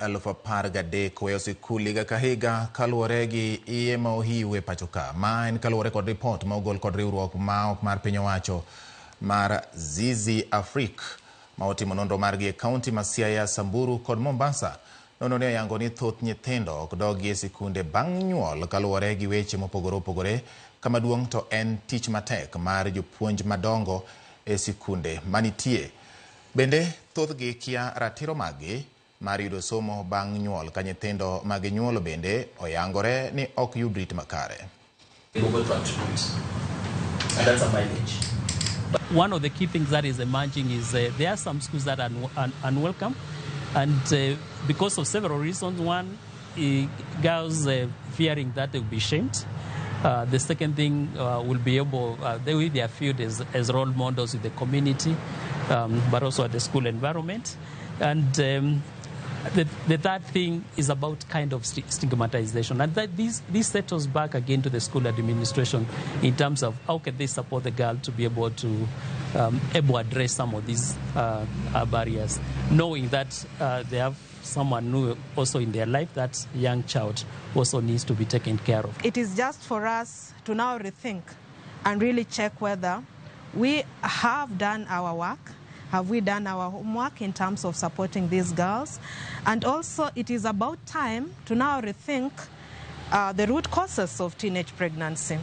13,000 weyo sikul higa ka higa kaluwore gi iye ma ohiwe pacho ka. Ma en kaluwore kod ripot ma ogol kod riwruok ma ok mar piny owacho mar Zizi Afrique ma otimo nonro margi e kaunti ma Siaya, Samburu kod Mombasa. Nonro ne oyango ni thoth nyithindo ok dogi e sikunde bang' nyuol kaluwore gi weche mopogore opogore. Kama duong' to en tich matek mar jopuonj madongo e sikunde manitie. Bende thoth gi kia ratiro magi mar yudo somo bang' nyuol ka nyithindo mag nyuol bende oyangore ni ok yud rit makare. One of the key things that is emerging is there are some schools that are unwelcome, and because of several reasons. One, girls fearing that they will be shamed. The second thing will be they will be viewed as role models in the community, but also at the school environment. And the third thing is about kind of stigmatization, and that this settles back again to the school administration in terms of how can they support the girl to be able to address some of these barriers, knowing that they have someone new also in their life, that young child also needs to be taken care of. It is just for us to now rethink and really check whether we have done our work. Have we done our homework in terms of supporting these girls? And also it is about time to now rethink the root causes of teenage pregnancy.